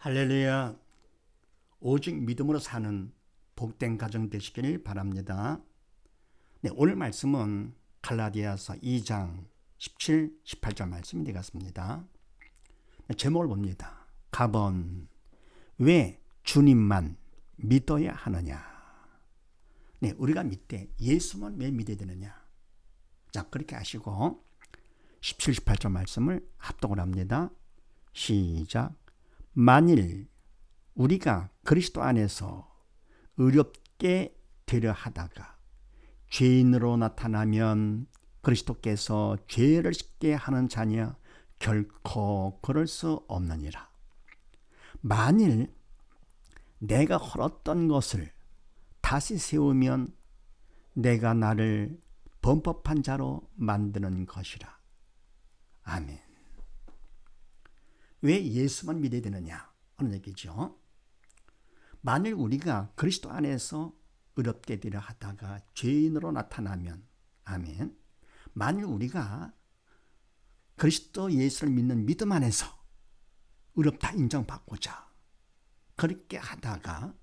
할렐루야. 오직 믿음으로 사는 복된 가정 되시길 바랍니다. 네, 오늘 말씀은 갈라디아서 2장 17, 18절 말씀이 되겠습니다. 네, 제목을 봅니다. 가번 왜 주님만 믿어야 하느냐. 네, 우리가 믿되 예수만 왜 믿어야 되느냐. 자, 그렇게 하시고 17, 18절 말씀을 합독을 합니다. 시작. 만일 우리가 그리스도 안에서 의롭게 되려 하다가 죄인으로 나타나면 그리스도께서 죄를 짓게 하는 자냐 결코 그럴 수 없느니라. 만일 내가 헐었던 것을 다시 세우면 내가 나를 범법한 자로 만드는 것이라. 아멘. 왜 예수만 믿어야 되느냐 하는 얘기죠. 만일 우리가 그리스도 안에서 의롭게 되려 하다가 죄인으로 나타나면, 아멘. 만일 우리가 그리스도 예수를 믿는 믿음 안에서 의롭다 인정받고자 그렇게 하다가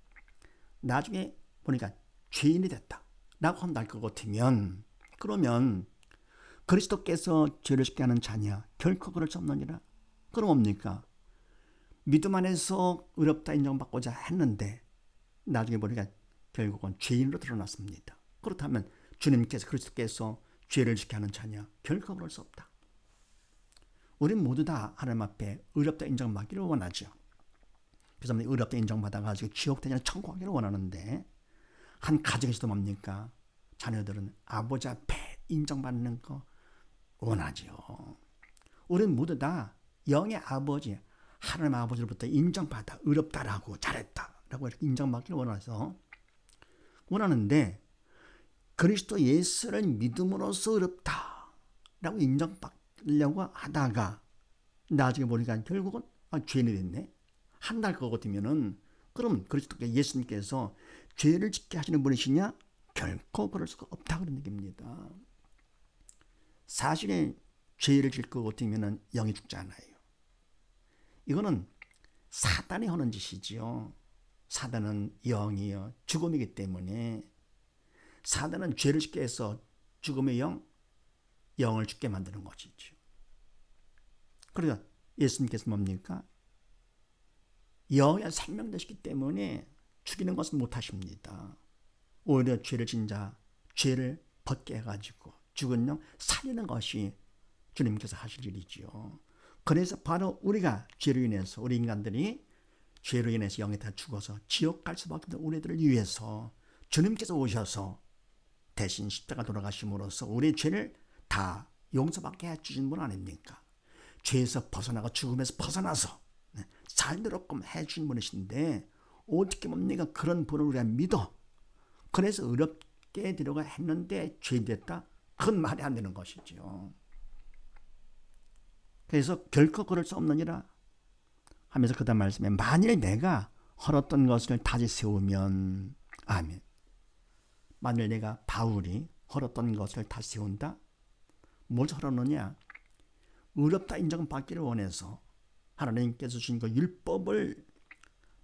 나중에 보니까 죄인이 됐다 라고 한다 것 같으면, 그러면 그리스도께서 죄를 짓게 하는 자냐 결코 그럴 수 없느니라. 그럼 뭡니까? 믿음 안에서 의롭다 인정받고자 했는데 나중에 보니까 결국은 죄인으로 드러났습니다. 그렇다면 주님께서 그리스도께서 죄를 짓게 하는 자냐? 결코 그럴 수 없다. 우리 모두 다 하나님 앞에 의롭다 인정받기를 원하죠. 그래서 의롭다 인정받아가지고 지옥 되냐 천국 가기를 원하는데, 한 가정에서도 뭡니까? 자녀들은 아버지 앞에 인정받는 거 원하죠. 우리는 모두 다 영의 아버지, 하나님 아버지로부터 인정받아 의롭다라고 잘했다라고 이렇게 인정받기를 원하는데, 그리스도 예수를 믿음으로써 의롭다라고 인정받으려고 하다가 나중에 보니까 결국은 죄인이 됐네. 한달 것 같으면은, 그럼 그리스도 예수님께서 죄를 짓게 하시는 분이시냐? 결코 그럴 수가 없다 그런 얘기입니다. 사실에 죄를 질 것 같으면은 영이 죽지 않아요. 이거는 사단이 하는 짓이지요. 사단은 영이요 죽음이기 때문에 사단은 죄를 짓게 해서 죽음의 영을 죽게 만드는 것이죠. 그러니까 예수님께서 뭡니까? 영의 생명 되시기 때문에 죽이는 것은 못하십니다. 오히려 죄를 진 자, 죄를 벗게 해가지고 죽은 영 살리는 것이 주님께서 하실 일이지요. 그래서 바로 우리가 죄로 인해서, 우리 인간들이 죄로 인해서 영에 다 죽어서 지옥 갈 수밖에 없는 우리들을 위해서 주님께서 오셔서 대신 십자가 돌아가심으로써 우리의 죄를 다 용서받게 해주신 분 아닙니까? 죄에서 벗어나고 죽음에서 벗어나서 살도록끔 해주신 분이신데, 어떻게 뭡니까? 그런 분을 우리가 믿어. 그래서 의롭게 되려고 했는데 죄인 됐다? 그건 말이 안 되는 것이죠. 그래서 결코 그럴 수 없느니라 하면서 그 다음 말씀에 만일 내가 헐었던 것을 다시 세우면, 아멘. 만일 내가 바울이 헐었던 것을 다시 세운다? 뭘 헐었느냐? 의롭다 인정받기를 원해서 하나님께서 주신 그 율법을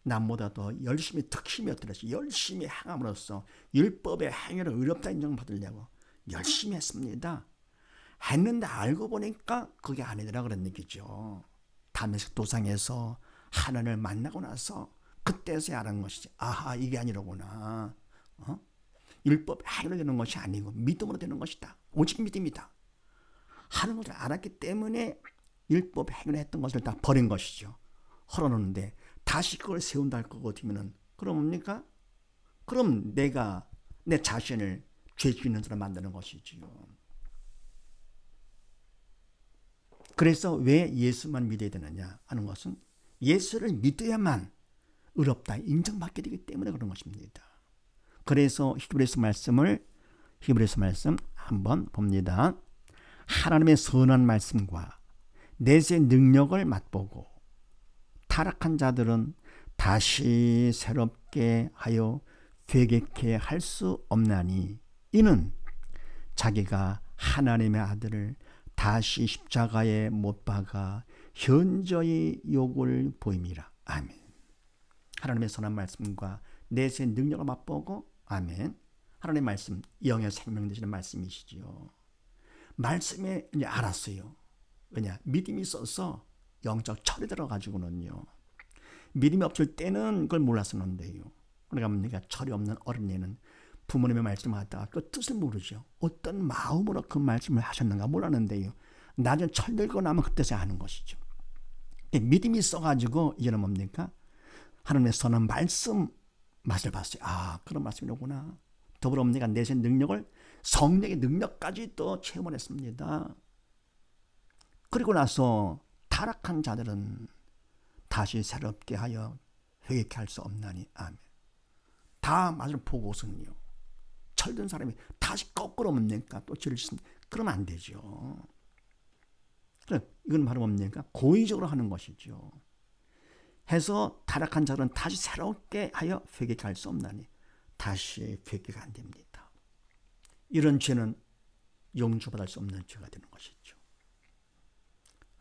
남보다 더 열심히 특심이 어떠해서 열심히 행함으로써 율법의 행위를 의롭다 인정받으려고 열심히 했습니다. 했는데 알고 보니까 그게 아니더라 그런 얘기죠. 다메섹 도상에서 하나님을 만나고 나서 그때서야 알은 것이지. 아하, 이게 아니로구나. 율법 행위로 되는 것이 아니고 믿음으로 되는 것이다. 오직 믿음이다 하는 것을 알았기 때문에 율법 행위로 했던 것을 다 버린 것이죠. 헐어놓는데 다시 그걸 세운다 할 것 같으면은, 그럼 뭡니까? 그럼 내가 내 자신을 죄 짓는 사람 만드는 것이지요. 그래서 왜 예수만 믿어야 되느냐 하는 것은 예수를 믿어야만 의롭다 인정받게 되기 때문에 그런 것입니다. 그래서 히브리서 말씀 한번 봅니다. 하나님의 선한 말씀과 내세 능력을 맛보고 타락한 자들은 다시 새롭게 하여 회개케 할 수 없나니 이는 자기가 하나님의 아들을 다시 십자가에 못 박아 현저히 욕을 보임이라. 아멘. 하나님의 선한 말씀과 내세 능력을 맛보고 아멘. 하나님의 말씀 영의 생명 되시는 말씀이시지요. 말씀에 이제 알았어요. 왜냐? 믿음이 있어서 영적 철이 들어가지고는요. 믿음이 없을 때는 그걸 몰랐었는데요. 그러니까 뭡니까? 철이 없는 어린애는 부모님의 말씀을 하다가 그 뜻을 모르죠. 어떤 마음으로 그 말씀을 하셨는가 몰랐는데요. 나중에 철 들고 나면 그 뜻을 아는 것이죠. 믿음이 있어가지고 이제는 뭡니까? 하나님의 선한 말씀 맛을 봤어요. 아, 그런 말씀이로구나. 더불어 뭡니까? 내세 능력을 성령의 능력까지 또 체험을 했습니다. 그리고 나서 타락한 자들은 다시 새롭게 하여 회개케 할 수 없나니 아멘. 다 맞을 보고서는요. 철든 사람이 다시 거꾸로 뭡니까? 또 죄를 짓습니다. 그러면 안 되죠. 이건 바로 뭡니까? 고의적으로 하는 것이죠. 해서 타락한 자들은 다시 새롭게 하여 회개케 할 수 없나니 다시 회개가 안 됩니다. 이런 죄는 용서받을 수 없는 죄가 되는 것이죠.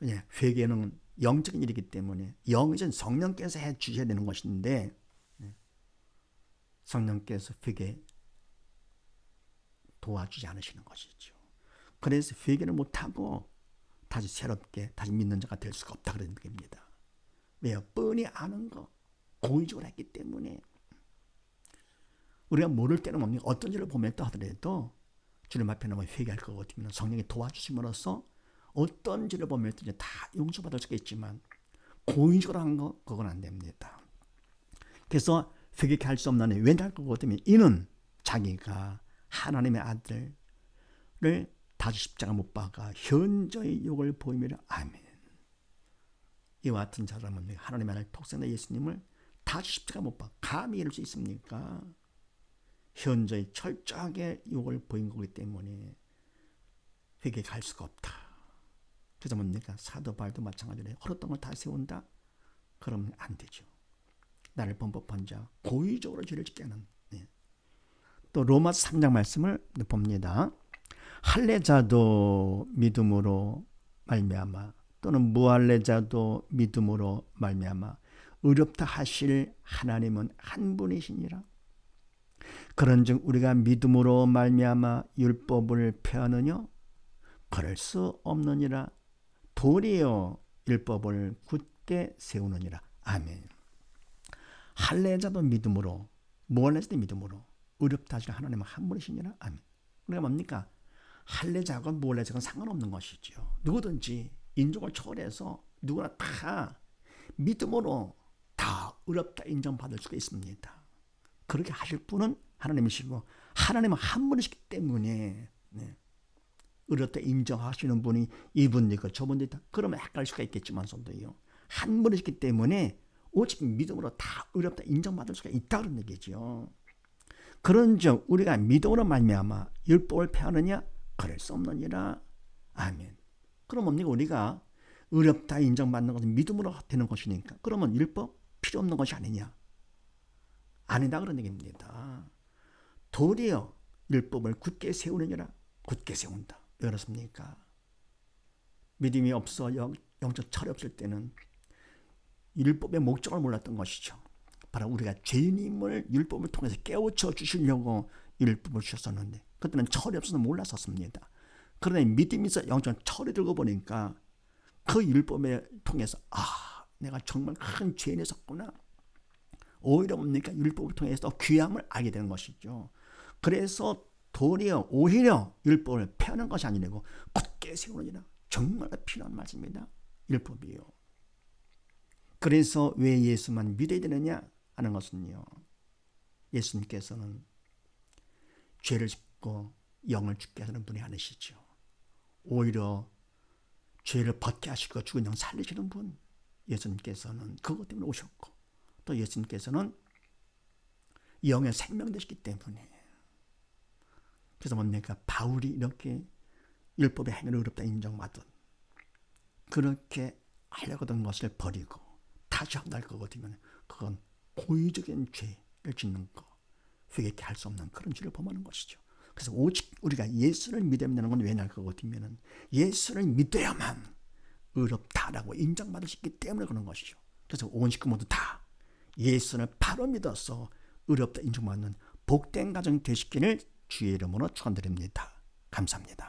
왜냐? 회개는 영적인 일이기 때문에 영이전 성령께서 해 주셔야 되는 것인데 성령께서 회개 도와주지 않으시는 것이죠. 그래서 회개를 못하고 다시 새롭게 다시 믿는 자가 될 수가 없다 그런 얘기입니다. 왜요? 뻔히 아는 거 고의적으로 했기 때문에 우리가 모를 때는 뭡니까? 어떤 일을 보냈다 하더라도 주님 앞에 나면 회개할 것 같으면 성령이 도와주심으로써 어떤 죄를 보면 다 용서받을 수가 있지만 고의적으로 한 거 그건 안 됩니다. 그래서 회개케 할 수 없나니 왜냐 것 같으면 이는 자기가 하나님의 아들을 다시 십자가 못 박아 현저히 욕을 보이며 아멘. 이와 같은 사람은 하나님의 아들 독생자 예수님을 다시 십자가 못 박아 감히 이럴 수 있습니까? 현저히 철저하게 욕을 보인 거기 때문에 회개케 할 수가 없다. 그래서 뭡니까? 사도 바울도 마찬가지로 헐었던 걸 다 세운다? 그러면 안 되죠. 나를 범법한 자, 고의적으로 죄를 짓게 하는. 또 로마서 3장 말씀을 봅니다. 할례자도 믿음으로 말미암아 또는 무할례자도 믿음으로 말미암아 의롭다 하실 하나님은 한 분이시니라. 그런즉 우리가 믿음으로 말미암아 율법을 폐하느냐? 그럴 수 없느니라. 도리어 율법을 굳게 세우느니라. 아멘. 할례자도 믿음으로 무할례자도 믿음으로 의롭다 하시는 하나님은 한 분이시니라. 아멘. 그러니까 뭡니까? 할례자건 무할례자건 상관없는 것이죠. 누구든지 인종을 초월해서 누구나 다 믿음으로 다 의롭다 인정받을 수가 있습니다. 그렇게 하실 분은 하나님이시고 하나님은 한 분이시기 때문에 의롭다 인정하시는 분이 이분이고 저분이 다 그러면 헷갈릴 수가 있겠지만서도요. 한 분이시기 때문에 오직 믿음으로 다 의롭다 인정받을 수가 있다는 얘기죠. 그런즉 우리가 믿음으로 말미암아 율법을 폐하느냐? 그럴 수 없느니라. 아멘. 그럼 뭡니까? 우리가 의롭다 인정받는 것은 믿음으로 되는 것이니까 그러면 율법 필요 없는 것이 아니냐? 아니다 그런 얘기입니다. 도리어 율법을 굳게 세우느니라. 굳게 세운다. 왜 그렇습니까? 믿음이 없어 영적 철이 없을 때는 율법의 목적을 몰랐던 것이죠. 바로 우리가 죄인임을 율법을 통해서 깨우쳐 주시려고 율법을 주셨었는데 그때는 철이 없어서 몰랐었습니다. 그러나 믿음이 있어 영적 철이 들고 보니까 그 율법에 통해서 내가 정말 큰 죄인이었구나. 오히려 뭡니까? 율법을 통해서 귀함을 알게 되는 것이죠. 그래서 도리어 오히려 율법을 폐하는 것이 아니고 굳게 세우느니라. 정말 필요한 말씀입니다. 율법이요. 그래서 왜 예수만 믿어야 되느냐 하는 것은요. 예수님께서는 죄를 짓고 영을 죽게 하는 분이 아니시죠. 오히려 죄를 벗게 하시고 죽은 영 살리시는 분. 예수님께서는 그것 때문에 오셨고 또 예수님께서는 영의 생명 되시기 때문에 그래서 뭡니까? 바울이 이렇게 율법의 행위를 의롭다 인정받은 그렇게 하려고 하던 것을 버리고 다시 한달 거거든요. 그건 고의적인 죄를 짓는 거, 회개케 할 수 없는 그런 죄를 범하는 것이죠. 그래서 오직 우리가 예수를 믿어야 된다는 건 왜냐 할 거거든요. 예수를 믿어야만 의롭다라고 인정받을 수 있기 때문에 그런 것이죠. 그래서 온 식구 모두 다 예수를 바로 믿어서 의롭다 인정받는 복된 가정 되시기를 주의 이름으로 축원드립니다. 감사합니다.